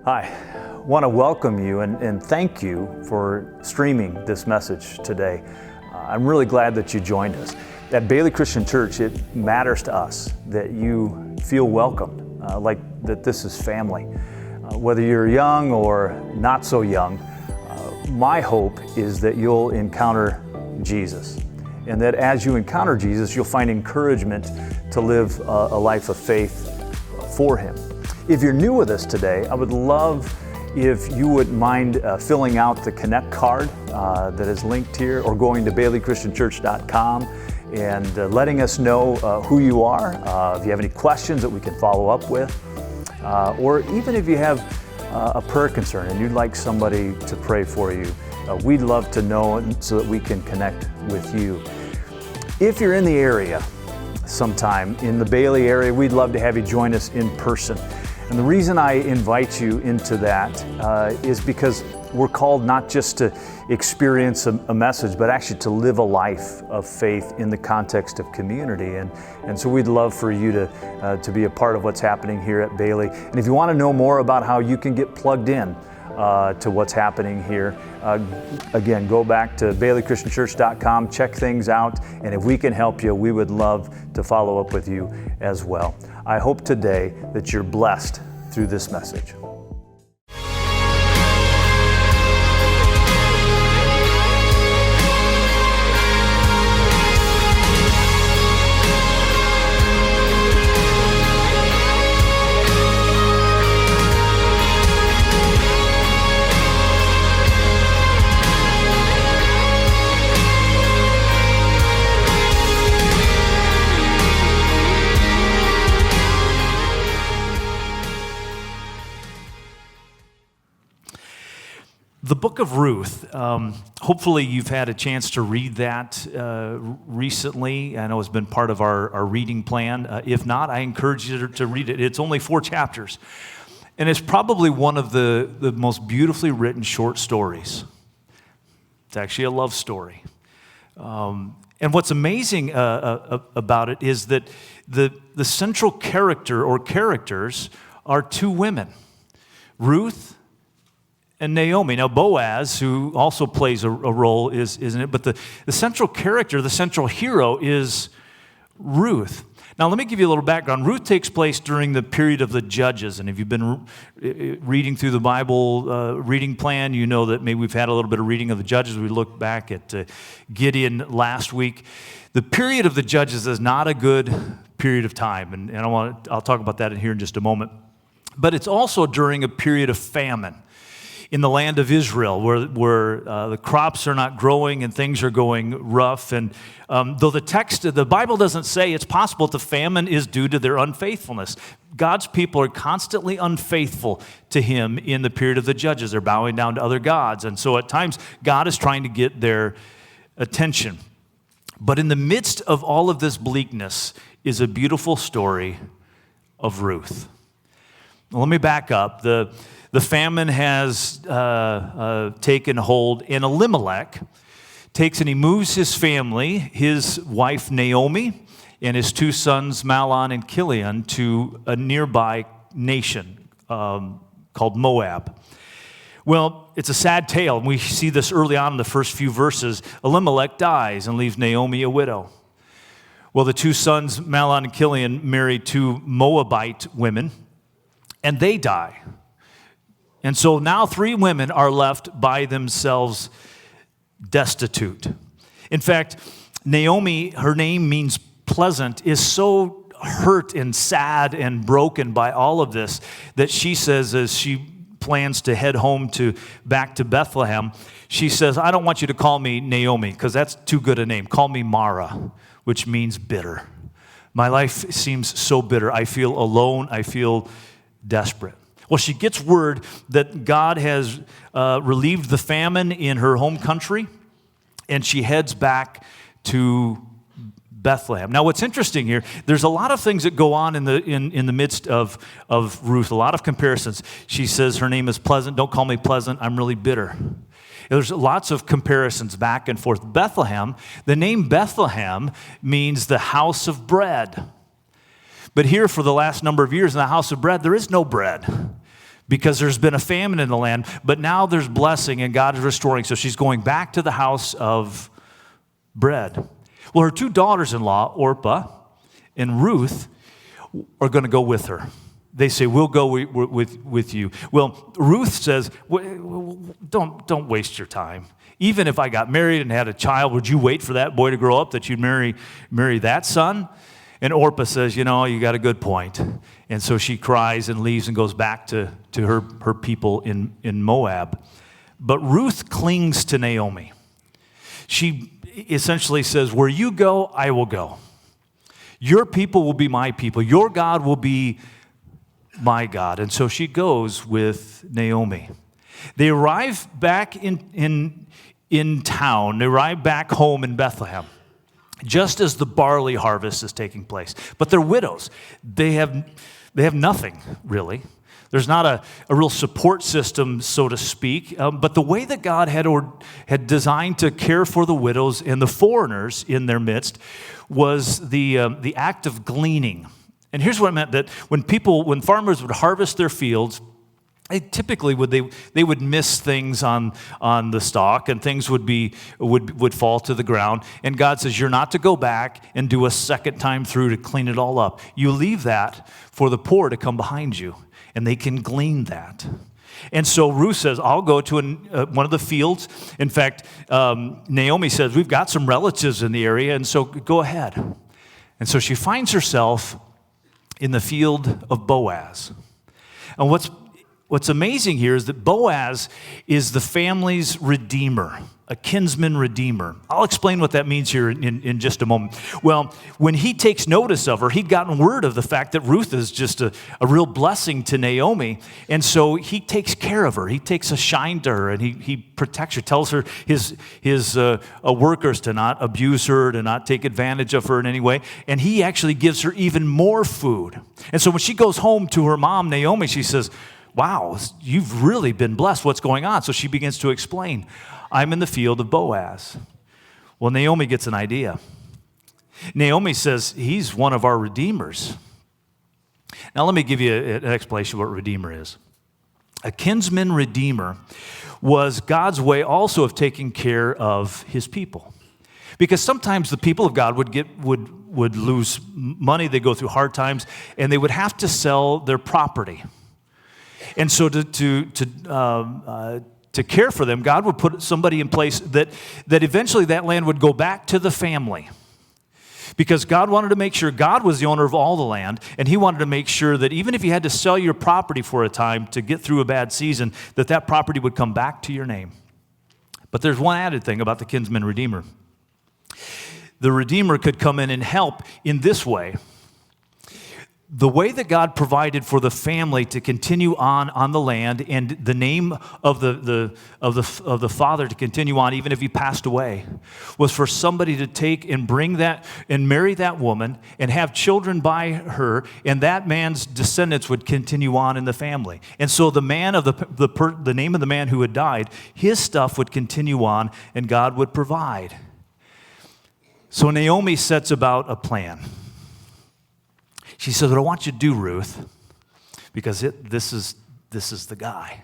Hi, I want to welcome you and thank you for streaming this message today. I'm really glad that you joined us. At Bailey Christian Church, it matters to us that you feel welcomed, like that this is family. Whether you're young or not so young, my hope is that you'll encounter Jesus, and that as you encounter Jesus, you'll find encouragement to live a life of faith for Him. If you're new with us today, I would love if you wouldn't mind filling out the Connect card that is linked here, or going to baileychristianchurch.com and letting us know who you are, if you have any questions that we can follow up with, or even if you have a prayer concern and you'd like somebody to pray for you, we'd love to know so that we can connect with you. If you're in the area sometime, in the Bailey area, we'd love to have you join us in person. And the reason I invite you into that is because we're called not just to experience a message, but actually to live a life of faith in the context of community. And so we'd love for you to be a part of what's happening here at Bailey. And if you want to know more about how you can get plugged in to what's happening here, again, go back to baileychristianchurch.com, check things out, and if we can help you, we would love to follow up with you as well. I hope today that you're blessed through this message. The book of Ruth, hopefully you've had a chance to read that recently. I know it's been part of our reading plan. If not, I encourage you to read it. It's only 4 chapters. And it's probably one of the most beautifully written short stories. It's actually a love story. And what's amazing about it is that the central character or characters are 2 women, Ruth and Naomi. Now, Boaz, who also plays a role, isn't it? But the central character, the central hero is Ruth. Now, let me give you a little background. Ruth takes place during the period of the Judges. And if you've been reading through the Bible reading plan, you know that maybe we've had a little bit of reading of the Judges. We looked back at Gideon last week. The period of the Judges is not a good period of time. And I'll talk about that here in just a moment. But it's also during a period of famine in the land of Israel, where the crops are not growing and things are going rough. And though the Bible doesn't say, it's possible the famine is due to their unfaithfulness. God's people are constantly unfaithful to Him in the period of the Judges. They're bowing down to other gods. And so at times, God is trying to get their attention. But in the midst of all of this bleakness is a beautiful story of Ruth. Now, let me back up. The famine has taken hold, and Elimelech takes and he moves his family, his wife Naomi, and his 2 sons Mahlon and Chilion to a nearby nation called Moab. Well, it's a sad tale, and we see this early on in the first few verses. Elimelech dies and leaves Naomi a widow. Well, the 2 sons Mahlon and Chilion marry 2 Moabite women, and they die. And so now 3 women are left by themselves destitute. In fact, Naomi, her name means pleasant, is so hurt and sad and broken by all of this that she says, as she plans to head home back to Bethlehem, she says, I don't want you to call me Naomi because that's too good a name. Call me Mara, which means bitter. My life seems so bitter. I feel alone. I feel desperate. Well, she gets word that God has relieved the famine in her home country, and she heads back to Bethlehem. Now, what's interesting here, there's a lot of things that go on in the midst of Ruth, a lot of comparisons. She says her name is Pleasant. Don't call me Pleasant. I'm really bitter. There's lots of comparisons back and forth. Bethlehem, the name Bethlehem means the house of bread. But here for the last number of years in the house of bread, there is no bread because there's been a famine in the land, but now there's blessing and God is restoring. So she's going back to the house of bread. Well, her two daughters-in-law, Orpah and Ruth, are going to go with her. They say, we'll go with you. Well, Ruth says, don't waste your time. Even if I got married and had a child, would you wait for that boy to grow up that you'd marry that son? And Orpah says, you got a good point. And so she cries and leaves and goes back to her people in Moab. But Ruth clings to Naomi. She essentially says, where you go, I will go. Your people will be my people. Your God will be my God. And so she goes with Naomi. They arrive back in town. They arrive back home in Bethlehem, just as the barley harvest is taking place. But they're widows. They have nothing, really. There's not a real support system, so to speak. But the way that God had designed to care for the widows and the foreigners in their midst was the act of gleaning. And here's what it meant, that when farmers would harvest their fields, they typically would miss things on the stalk, and things would fall to the ground. And God says, you're not to go back and do a second time through to clean it all up. You leave that for the poor to come behind you, and they can glean that. And so Ruth says, I'll go to one of the fields. In fact, Naomi says, we've got some relatives in the area, and so go ahead. And so she finds herself in the field of Boaz. And what's amazing here is that Boaz is the family's redeemer, a kinsman redeemer. I'll explain what that means here in just a moment. Well, when he takes notice of her, he'd gotten word of the fact that Ruth is just a real blessing to Naomi, and so he takes care of her. He takes a shine to her, and he protects her, tells her his workers to not abuse her, to not take advantage of her in any way, and he actually gives her even more food. And so when she goes home to her mom, Naomi, she says, wow, you've really been blessed. What's going on? So she begins to explain, I'm in the field of Boaz. Well, Naomi gets an idea. Naomi says, he's one of our redeemers. Now, let me give you an explanation of what redeemer is. A kinsman redeemer was God's way also of taking care of his people. Because sometimes the people of God would lose money, they'd go through hard times, and they would have to sell their property. And so to care for them, God would put somebody in place that eventually that land would go back to the family. Because God wanted to make sure God was the owner of all the land, and he wanted to make sure that even if you had to sell your property for a time to get through a bad season, that property would come back to your name. But there's one added thing about the kinsman redeemer. The redeemer could come in and help in this way. The way that God provided for the family to continue on the land, and the name of the father to continue on even if he passed away, was for somebody to take and bring that and marry that woman and have children by her, and that man's descendants would continue on in the family. And so the man of the name of the man who had died, his stuff would continue on, and God would provide. So Naomi sets about a plan. She says, what I want you to do, Ruth, because this is the guy.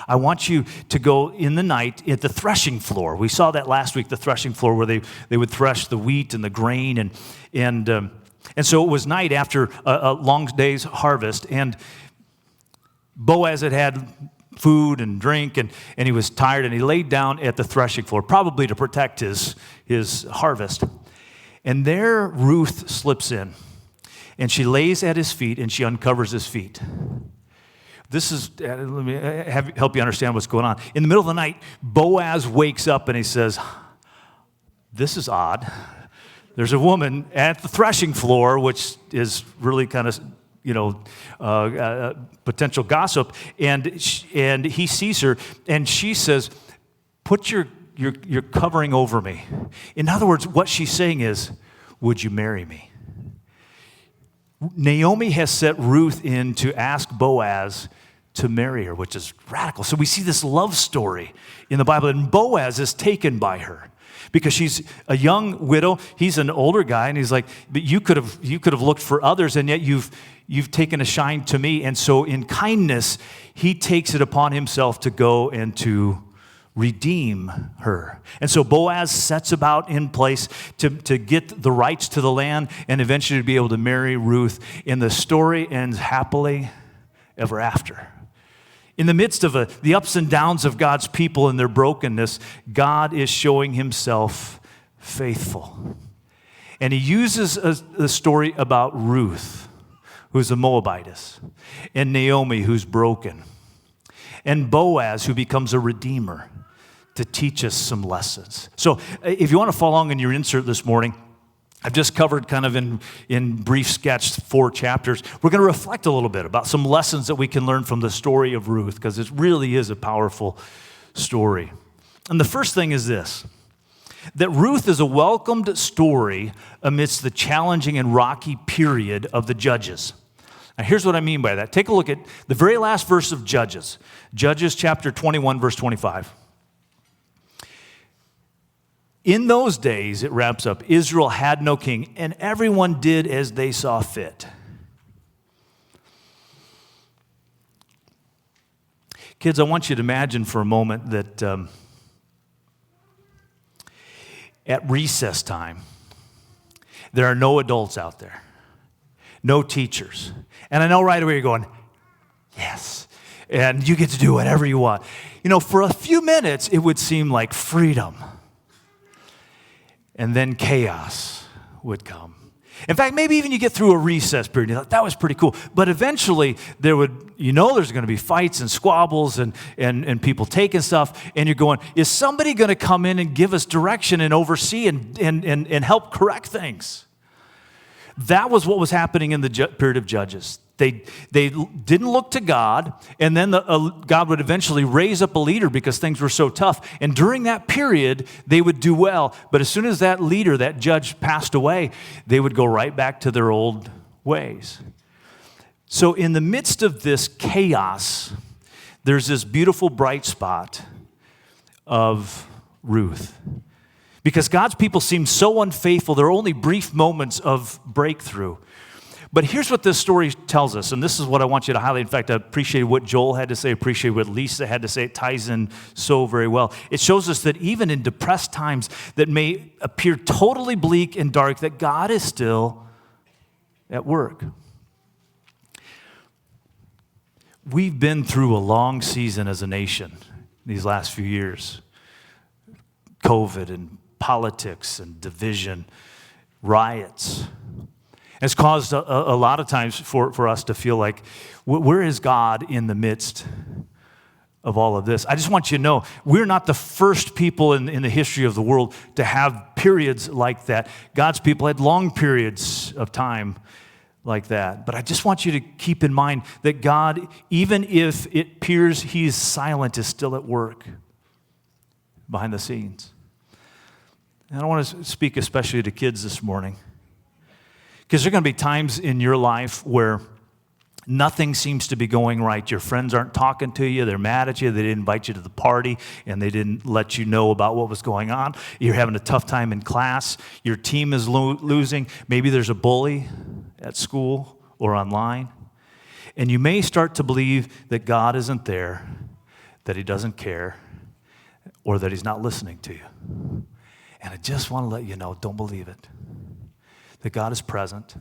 I want you to go in the night at the threshing floor. We saw that last week, the threshing floor where they would thresh the wheat and the grain. And so it was night after a long day's harvest. And Boaz had food and drink, and he was tired, and he laid down at the threshing floor, probably to protect his harvest. And there Ruth slips in. And she lays at his feet, and she uncovers his feet. This is, let me help you understand what's going on. In the middle of the night, Boaz wakes up and he says, this is odd. There's a woman at the threshing floor, which is really kind of, potential gossip. And he sees her, and she says, put your covering over me. In other words, what she's saying is, would you marry me? Naomi has set Ruth in to ask Boaz to marry her, which is radical. So we see this love story in the Bible, and Boaz is taken by her because she's a young widow. He's an older guy, and he's like, but you could have looked for others, and yet you've taken a shine to me. And so in kindness, he takes it upon himself to go and to redeem her. And so Boaz sets about in place to get the rights to the land and eventually to be able to marry Ruth. And the story ends happily ever after. In the midst of the ups and downs of God's people and their brokenness, God is showing himself faithful. And he uses a story about Ruth, who's a Moabitess, and Naomi, who's broken, and Boaz, who becomes a redeemer, to teach us some lessons. So if you want to follow along in your insert this morning, I've just covered kind of in brief sketch 4 chapters. We're going to reflect a little bit about some lessons that we can learn from the story of Ruth, because it really is a powerful story. And the first thing is this, that Ruth is a welcomed story amidst the challenging and rocky period of the Judges. Now here's what I mean by that. Take a look at the very last verse of Judges. Judges chapter 21, verse 25. In those days, it wraps up, Israel had no king, and everyone did as they saw fit. Kids, I want you to imagine for a moment that at recess time, there are no adults out there, no teachers. And I know right away you're going, yes, and you get to do whatever you want. You know, for a few minutes, it would seem like freedom. And then chaos would come. In fact, maybe even you get through a recess period. You're like, that was pretty cool. But eventually, there's going to be fights and squabbles and people taking stuff. And you're going, is somebody going to come in and give us direction and oversee and help correct things? That was what was happening in the period of Judges. They didn't look to God, and then God would eventually raise up a leader because things were so tough. And during that period, they would do well. But as soon as that leader, that judge, passed away, they would go right back to their old ways. So in the midst of this chaos, there's this beautiful bright spot of Ruth. Because God's people seem so unfaithful, there are only brief moments of breakthrough. But here's what this story tells us, and this is what I want you to highlight. In fact, I appreciate what Joel had to say, I appreciate what Lisa had to say. It ties in so very well. It shows us that even in depressed times that may appear totally bleak and dark, that God is still at work. We've been through a long season as a nation these last few years. COVID and politics and division, riots. It's caused a lot of times for us to feel like, where is God in the midst of all of this? I just want you to know, we're not the first people in the history of the world to have periods like that. God's people had long periods of time like that. But I just want you to keep in mind that God, even if it appears he's silent, is still at work behind the scenes. And I want to speak especially to kids this morning. Because there are going to be times in your life where nothing seems to be going right. Your friends aren't talking to you. They're mad at you. They didn't invite you to the party, and they didn't let you know about what was going on. You're having a tough time in class. Your team is losing. Maybe there's a bully at school or online. And you may start to believe that God isn't there, that he doesn't care, or that he's not listening to you. And I just want to let you know, don't believe it. That God is present,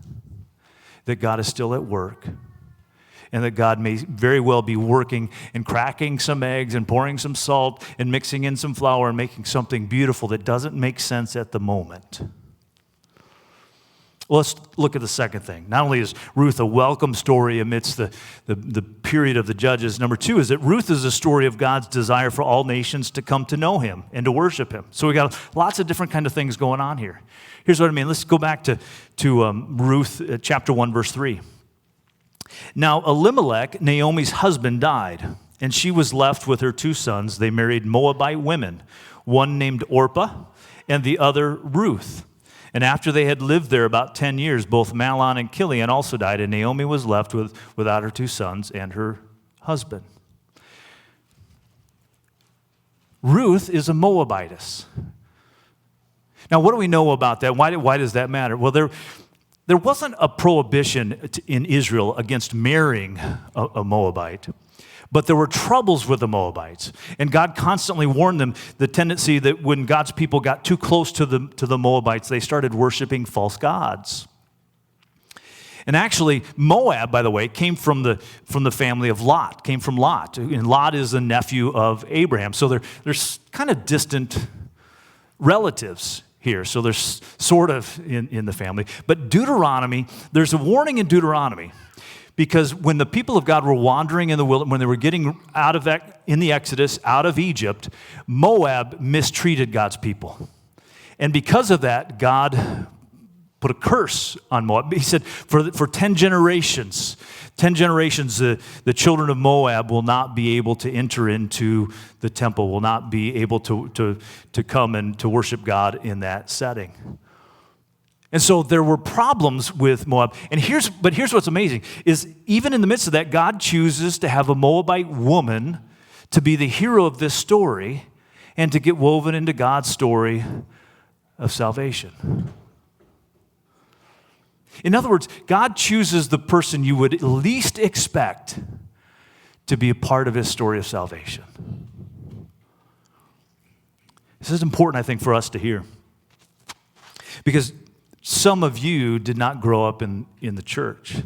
that God is still at work, and that God may very well be working and cracking some eggs and pouring some salt and mixing in some flour and making something beautiful that doesn't make sense at the moment. Well, let's look at the second thing. Not only is Ruth a welcome story amidst the period of the Judges, number 2 is that Ruth is a story of God's desire for all nations to come to know him and to worship him. So we got lots of different kind of things going on here. Here's what I mean. Let's go back to Ruth chapter 1, verse 3. Now Elimelech, Naomi's husband, died, and she was left with her 2 sons. They married Moabite women, one named Orpah and the other Ruth. And after they had lived there about 10 years, both Mahlon and Chilion also died, and Naomi was left without her 2 sons and her husband. Ruth is a Moabitess. Now, what do we know about that? Why does that matter? Well, there wasn't a prohibition in Israel against marrying a Moabite, but there were troubles with the Moabites. And God constantly warned them the tendency that when God's people got too close to the Moabites, they started worshiping false gods. And actually, Moab, by the way, came from the family of Lot, came from Lot. And Lot is the nephew of Abraham. So they're kind of distant relatives here. So they're sort of in the family. But Deuteronomy, there's a warning in Deuteronomy. Because when the people of God were wandering in the wilderness, when they were getting out of that, in the Exodus, out of Egypt, Moab mistreated God's people. And because of that, God put a curse on Moab. He said, for 10 generations, the children of Moab will not be able to enter into the temple, will not be able to come and to worship God in that setting. And so there were problems with Moab. And here's what's amazing, is even in the midst of that, God chooses to have a Moabite woman to be the hero of this story and to get woven into God's story of salvation. In other words, God chooses the person you would least expect to be a part of his story of salvation. This is important, I think, for us to hear. Because some of you did not grow up in the church.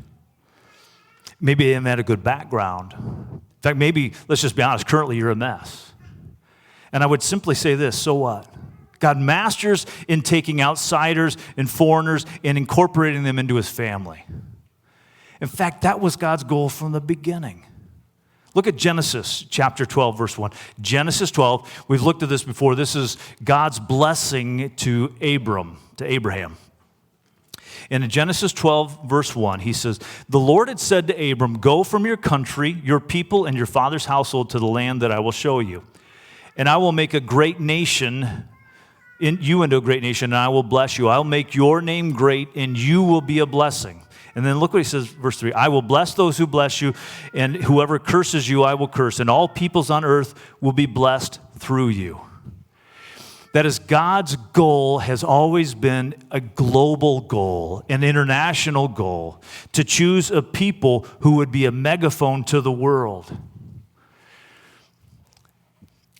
Maybe you haven't had a good background. In fact, maybe, let's just be honest, currently you're a mess. And I would simply say this, so what? God masters in taking outsiders and foreigners and incorporating them into his family. In fact, that was God's goal from the beginning. Look at Genesis chapter 12, verse 1. Genesis 12, we've looked at this before. This is God's blessing to Abraham. And in Genesis 12, verse 1, he says, "The Lord had said to Abram, 'Go from your country, your people, and your father's household to the land that I will show you. And I will make a great nation you into a great nation, and I will bless you. I will make your name great, and you will be a blessing.'" And then look what he says, verse 3. "I will bless those who bless you, and whoever curses you, I will curse. And all peoples on earth will be blessed through you." That is, God's goal has always been a global goal, an international goal, to choose a people who would be a megaphone to the world.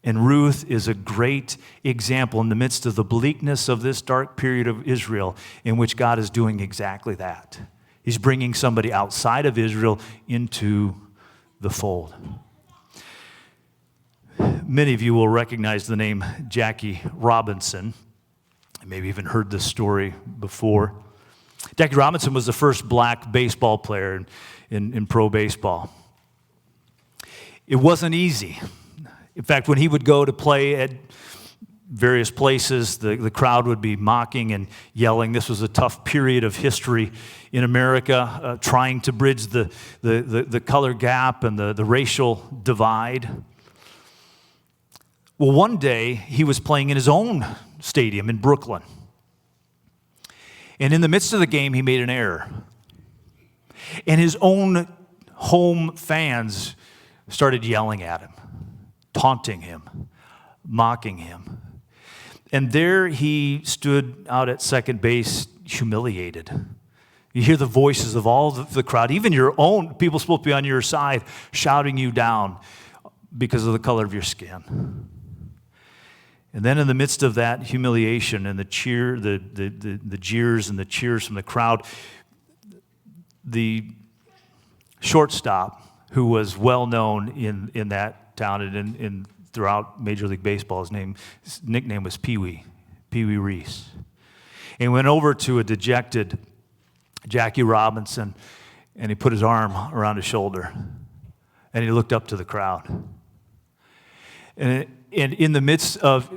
And Ruth is a great example in the midst of the bleakness of this dark period of Israel in which God is doing exactly that. He's bringing somebody outside of Israel into the fold. Many of you will recognize the name Jackie Robinson. Maybe even heard this story before. Jackie Robinson was the first black baseball player in pro baseball. It wasn't easy. In fact, when he would go to play at various places, the crowd would be mocking and yelling. This was a tough period of history in America, trying to bridge the color gap and the racial divide. Well, one day, he was playing in his own stadium in Brooklyn. And in the midst of the game, he made an error. And his own home fans started yelling at him, taunting him, mocking him. And there he stood out at second base, humiliated. You hear the voices of all the crowd, even your own people supposed to be on your side, shouting you down because of the color of your skin. And then in the midst of that humiliation and the jeers and the cheers from the crowd, the shortstop, who was well known in that town and throughout Major League Baseball, his nickname was Pee Wee Reese. And he went over to a dejected Jackie Robinson, and he put his arm around his shoulder, and he looked up to the crowd. And in the midst of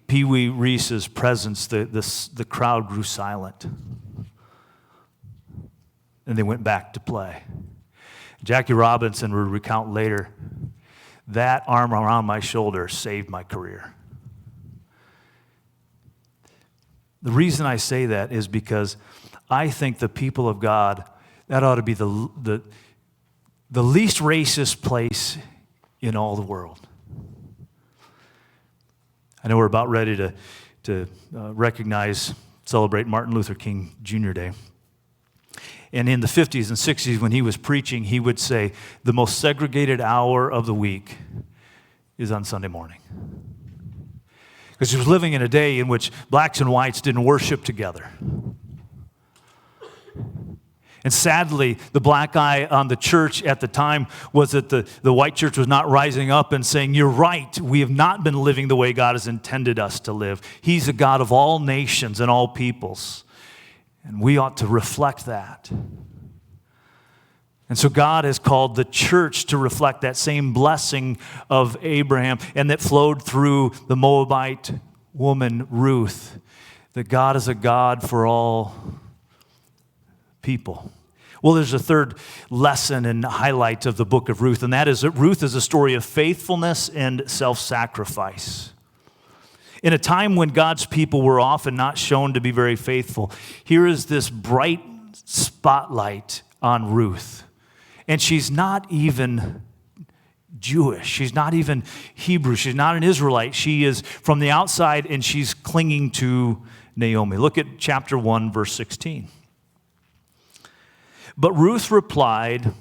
Pee Wee Reese's presence, the crowd grew silent. And they went back to play. Jackie Robinson would recount later, "That arm around my shoulder saved my career." The reason I say that is because I think the people of God, that ought to be the the least racist place in all the world. I know we're about ready to celebrate Martin Luther King Jr. Day. And in the 50s and 60s, when he was preaching, he would say, the most segregated hour of the week is on Sunday morning. Because he was living in a day in which blacks and whites didn't worship together. And sadly, the black eye on the church at the time was that the white church was not rising up and saying, you're right, we have not been living the way God has intended us to live. He's a God of all nations and all peoples. And we ought to reflect that. And so God has called the church to reflect that same blessing of Abraham and that flowed through the Moabite woman, Ruth, that God is a God for all people. Well, there's a third lesson and highlight of the book of Ruth, and that is that Ruth is a story of faithfulness and self-sacrifice. In a time when God's people were often not shown to be very faithful, here is this bright spotlight on Ruth. And she's not even Jewish. She's not even Hebrew. She's not an Israelite. She is from the outside, and she's clinging to Naomi. Look at chapter 1, verse 16. But Ruth replied,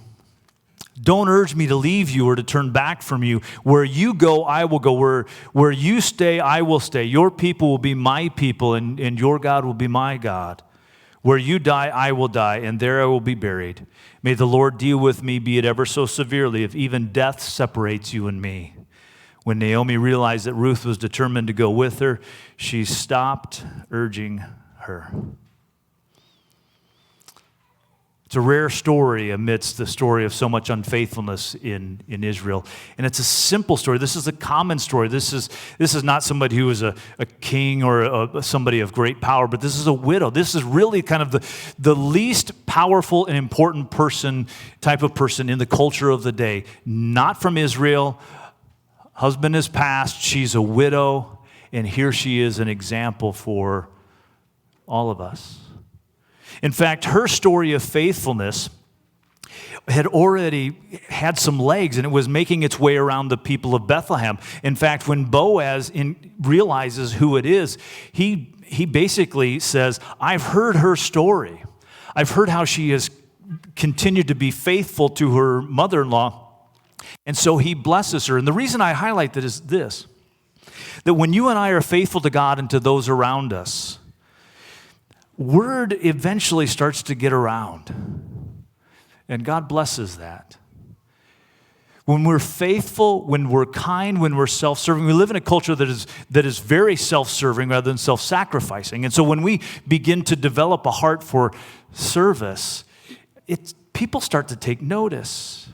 don't urge me to leave you or to turn back from you. Where you go, I will go. Where you stay, I will stay. Your people will be my people, and your God will be my God. Where you die, I will die, and there I will be buried. May the Lord deal with me, be it ever so severely, if even death separates you and me. When Naomi realized that Ruth was determined to go with her, she stopped urging her. It's a rare story amidst the story of so much unfaithfulness in Israel. And it's a simple story. This is a common story. This is not somebody who is a king or somebody of great power, but this is a widow. This is really kind of the least powerful and important type of person in the culture of the day. Not from Israel. Husband has passed. She's a widow. And here she is, an example for all of us. In fact, her story of faithfulness had already had some legs, and it was making its way around the people of Bethlehem. In fact, when Boaz realizes who it is, he basically says, I've heard her story. I've heard how she has continued to be faithful to her mother-in-law, and so he blesses her. And the reason I highlight that is this, that when you and I are faithful to God and to those around us, word eventually starts to get around, and God blesses that. When we're faithful, when we're kind, when we're self-serving, we live in a culture that is very self-serving rather than self-sacrificing. And so when we begin to develop a heart for service, people start to take notice.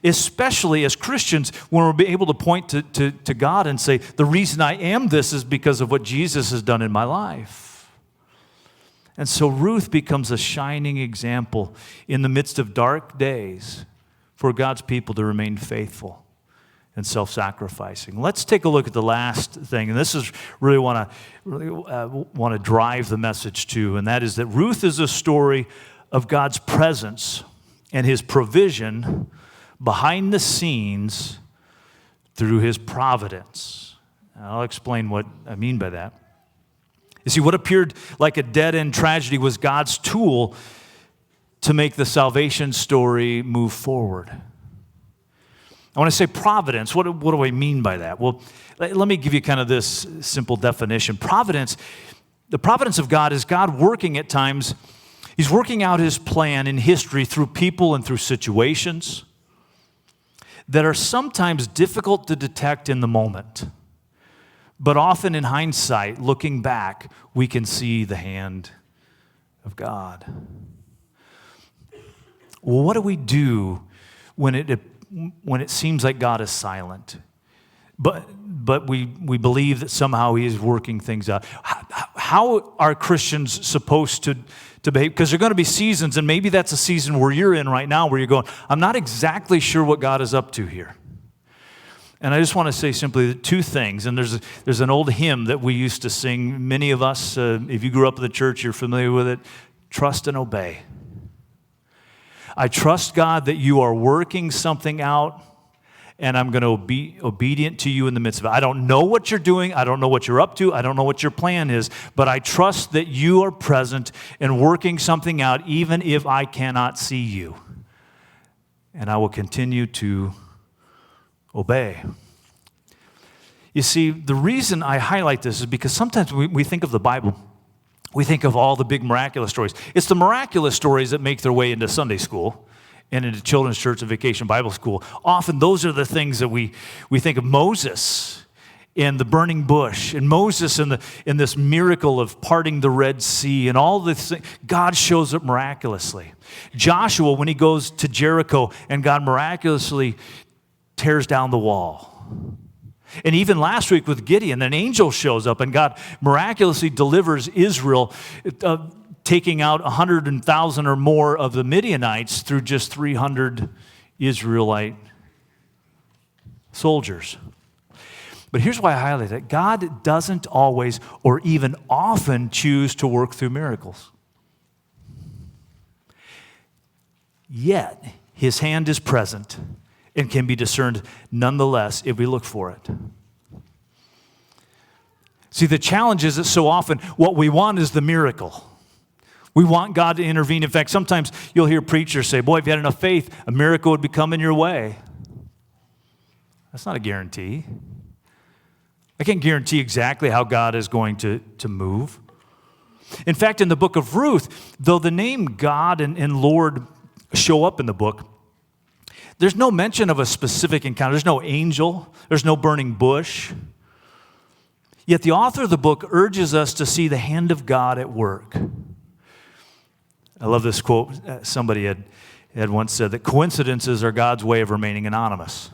Especially as Christians, when we're able to point to God and say, the reason I am this is because of what Jesus has done in my life. And so Ruth becomes a shining example in the midst of dark days for God's people to remain faithful and self-sacrificing. Let's take a look at the last thing, and this is really want to drive the message to, and that is that Ruth is a story of God's presence and His provision behind the scenes through His providence. I'll explain what I mean by that. You see, what appeared like a dead-end tragedy was God's tool to make the salvation story move forward. I want to say providence. What do I mean by that? Well, let me give you kind of this simple definition. Providence, the providence of God is God working at times. He's working out His plan in history through people and through situations that are sometimes difficult to detect in the moment. But often in hindsight, looking back, we can see the hand of God. Well, what do we do when it seems like God is silent? But we believe that somehow He is working things out. How are Christians supposed to behave? Because there are going to be seasons, and maybe that's a season where you're in right now, where you're going, I'm not exactly sure what God is up to here. And I just want to say simply two things. And there's an old hymn that we used to sing. Many of us, if you grew up in the church, you're familiar with it. Trust and obey. I trust, God, that you are working something out, and I'm going to be obedient to you in the midst of it. I don't know what you're doing. I don't know what you're up to. I don't know what your plan is, but I trust that you are present and working something out, even if I cannot see you. And I will continue to obey. You see, the reason I highlight this is because sometimes we think of the Bible, we think of all the big miraculous stories. It's the miraculous stories that make their way into Sunday school and into children's church and vacation Bible school. Often those are the things that we think of. Moses and the burning bush, and Moses in this miracle of parting the Red Sea, and all this thing. God shows up miraculously. Joshua, when he goes to Jericho, and God miraculously tears down the wall. And even last week with Gideon, an angel shows up, and God miraculously delivers Israel, taking out 100,000 or more of the Midianites through just 300 Israelite soldiers. But here's why I highlight it. God doesn't always or even often choose to work through miracles. Yet, his hand is present and can be discerned nonetheless if we look for it. See, the challenge is that so often what we want is the miracle. We want God to intervene. In fact, sometimes you'll hear preachers say, boy, if you had enough faith, a miracle would be coming your way. That's not a guarantee. I can't guarantee exactly how God is going to move. In fact, in the book of Ruth, though the name God and Lord show up in the book, there's no mention of a specific encounter. There's no angel. There's no burning bush. Yet the author of the book urges us to see the hand of God at work. I love this quote. Somebody had once said that coincidences are God's way of remaining anonymous.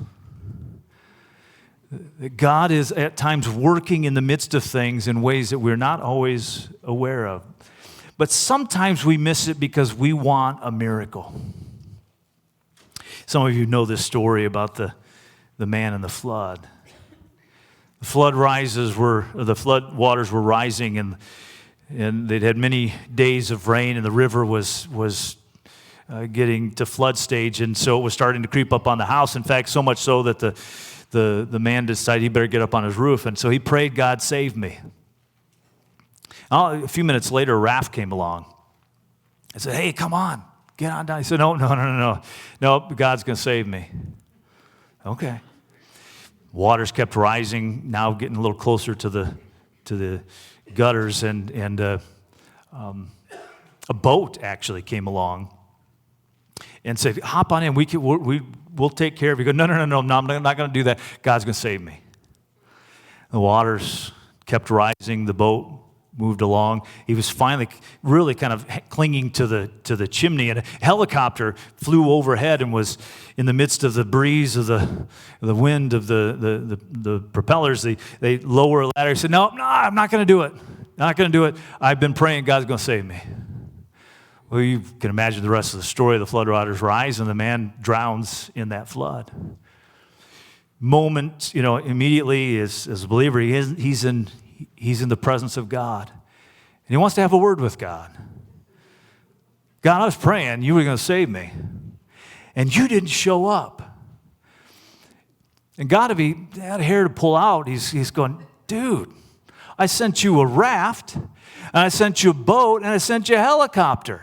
That God is at times working in the midst of things in ways that we're not always aware of. But sometimes we miss it because we want a miracle. Some of you know this story about the man and the flood. The flood waters were rising, and they'd had many days of rain, and the river was getting to flood stage, and so it was starting to creep up on the house. In fact, so much so that the man decided he better get up on his roof, and so he prayed, God, save me. A few minutes later, a raft came along. I said, hey, come on, get on down. He said, no, God's going to save me. Okay. Waters kept rising, now getting a little closer to the gutters, and a boat actually came along and said, hop on in, we'll take care of you. Go, no, I'm not going to do that. God's going to save me. The waters kept rising, the boat moved along. He was finally really kind of clinging to the chimney, and a helicopter flew overhead and was in the midst of the breeze of the wind of the propellers. They lower a ladder. He said, no, I'm not going to do it. Not going to do it. I've been praying God's going to save me. Well, you can imagine the rest of the story. The flood waters rise, and the man drowns in that flood. Moment, immediately as a believer, he's in the presence of God. And he wants to have a word with God. God, I was praying you were going to save me. And you didn't show up. And God, if he had hair to pull out, he's going, dude, I sent you a raft, and I sent you a boat, and I sent you a helicopter.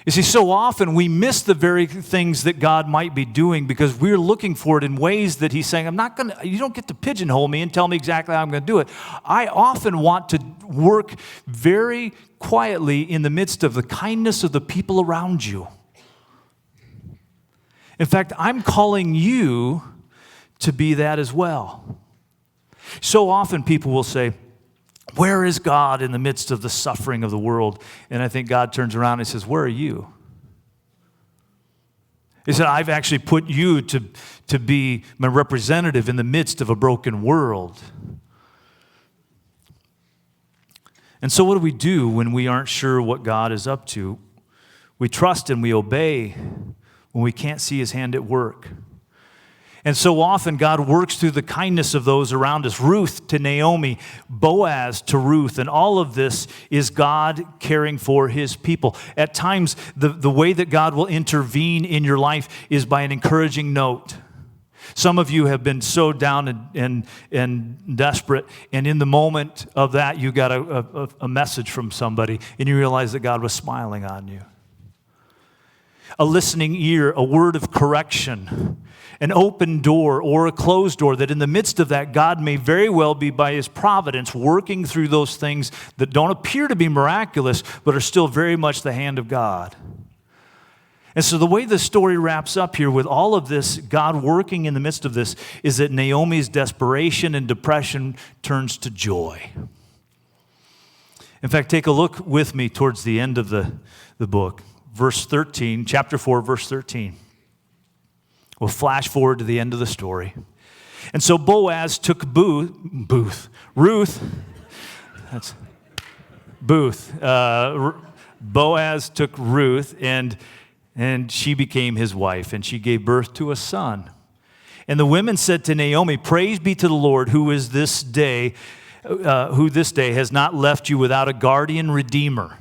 You see, so often we miss the very things that God might be doing because we're looking for it in ways that he's saying, you don't get to pigeonhole me and tell me exactly how I'm going to do it. I often want to work very quietly in the midst of the kindness of the people around you. In fact, I'm calling you to be that as well. So often people will say, where is God in the midst of the suffering of the world? And I think God turns around and says, where are you? He said, I've actually put you to be my representative in the midst of a broken world. And so what do we do when we aren't sure what God is up to? We trust and we obey when we can't see his hand at work. And so often God works through the kindness of those around us. Ruth to Naomi, Boaz to Ruth, and all of this is God caring for his people. At times, the way that God will intervene in your life is by an encouraging note. Some of you have been so down and desperate, and in the moment of that, you got a message from somebody, and you realize that God was smiling on you. A listening ear, a word of correction, an open door or a closed door, that in the midst of that, God may very well be by his providence working through those things that don't appear to be miraculous, but are still very much the hand of God. And so the way the story wraps up here with all of this, God working in the midst of this, is that Naomi's desperation and depression turns to joy. In fact, take a look with me towards the end of the book. Verse 13, chapter 4, verse 13. We'll flash forward to the end of the story. And so Boaz took Ruth, that's Booth. Boaz took Ruth, and she became his wife, and she gave birth to a son. And the women said to Naomi, "Praise be to the Lord, who this day has not left you without a guardian redeemer.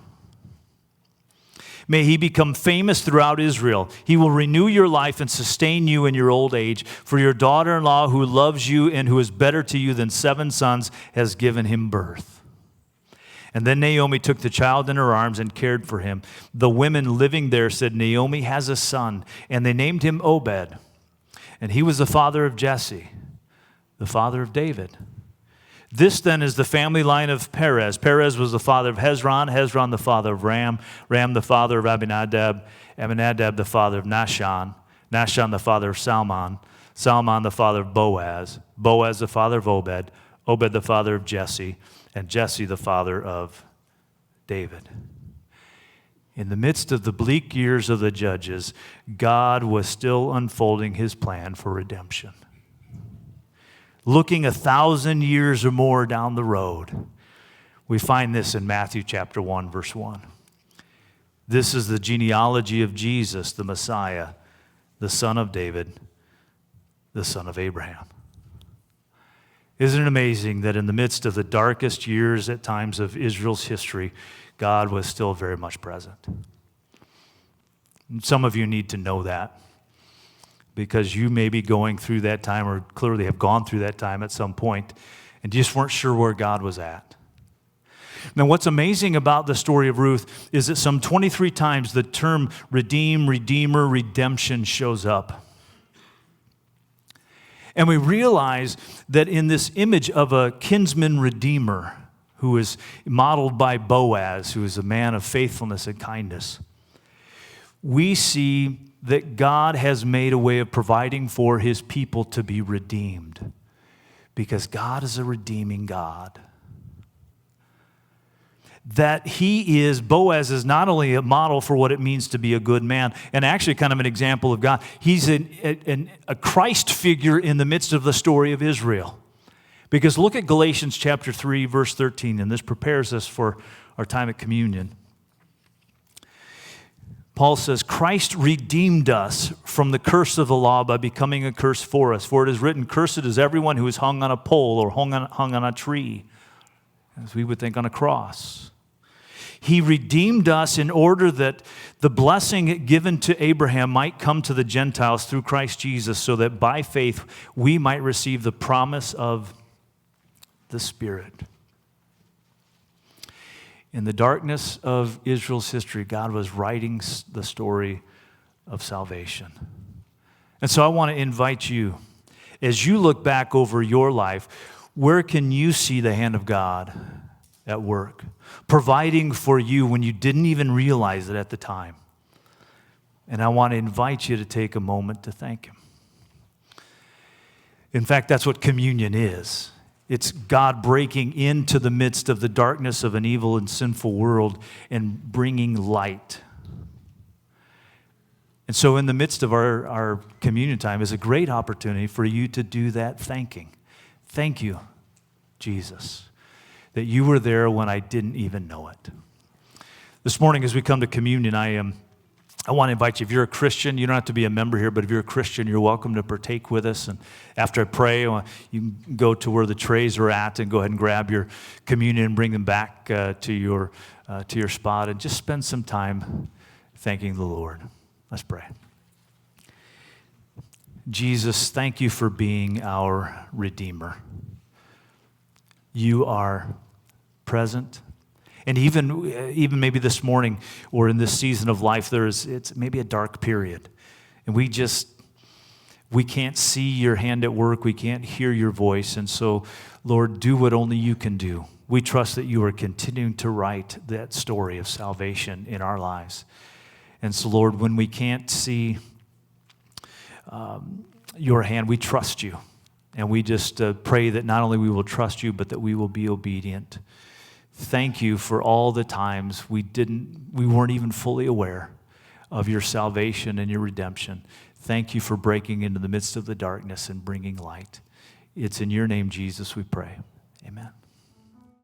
May he become famous throughout Israel. He will renew your life and sustain you in your old age. For your daughter-in-law, who loves you and who is better to you than 7 sons, has given him birth." And then Naomi took the child in her arms and cared for him. The women living there said, "Naomi has a son," and they named him Obed. And he was the father of Jesse, the father of David. This then is the family line of Perez. Perez was the father of Hezron, Hezron the father of Ram, Ram the father of Abinadab, Abinadab the father of Nahshon, Nahshon the father of Salmon, Salmon the father of Boaz, Boaz the father of Obed, Obed the father of Jesse, and Jesse the father of David. In the midst of the bleak years of the judges, God was still unfolding his plan for redemption. Looking 1,000 years or more down the road, we find this in Matthew chapter 1, verse 1. This is the genealogy of Jesus, the Messiah, the son of David, the son of Abraham. Isn't it amazing that in the midst of the darkest years at times of Israel's history, God was still very much present? Some of you need to know that, because you may be going through that time, or clearly have gone through that time at some point, and just weren't sure where God was at. Now, what's amazing about the story of Ruth is that some 23 times the term redeem, redeemer, redemption shows up. And we realize that in this image of a kinsman redeemer who is modeled by Boaz, who is a man of faithfulness and kindness, we see that God has made a way of providing for his people to be redeemed, because God is a redeeming God. That Boaz is not only a model for what it means to be a good man, and actually kind of an example of God. He's a Christ figure in the midst of the story of Israel. Because look at Galatians chapter 3, verse 13, and this prepares us for our time at communion. Paul says, "Christ redeemed us from the curse of the law by becoming a curse for us. For it is written, 'Cursed is everyone who is hung on a pole or hung on a tree,'" as we would think on a cross. He redeemed us in order that the blessing given to Abraham might come to the Gentiles through Christ Jesus, so that by faith we might receive the promise of the Spirit. In the darkness of Israel's history, God was writing the story of salvation. And so I want to invite you, as you look back over your life, where can you see the hand of God at work, providing for you when you didn't even realize it at the time? And I want to invite you to take a moment to thank him. In fact, that's what communion is. It's God breaking into the midst of the darkness of an evil and sinful world and bringing light. And so in the midst of our communion time is a great opportunity for you to do that thanking. Thank you, Jesus, that you were there when I didn't even know it. This morning as we come to communion, I am I want to invite you, if you're a Christian, you don't have to be a member here, but if you're a Christian, you're welcome to partake with us. And after I pray, you can go to where the trays are at and go ahead and grab your communion and bring them back to your spot and just spend some time thanking the Lord. Let's pray. Jesus, thank you for being our Redeemer. You are present. And even maybe this morning or in this season of life, it's maybe a dark period. And we can't see your hand at work. We can't hear your voice. And so, Lord, do what only you can do. We trust that you are continuing to write that story of salvation in our lives. And so, Lord, when we can't see your hand, we trust you. And we just pray that not only we will trust you, but that we will be obedient. Thank you for all the times we weren't even fully aware of your salvation and your redemption. Thank you for breaking into the midst of the darkness and bringing light. It's in your name, Jesus, we pray. Amen.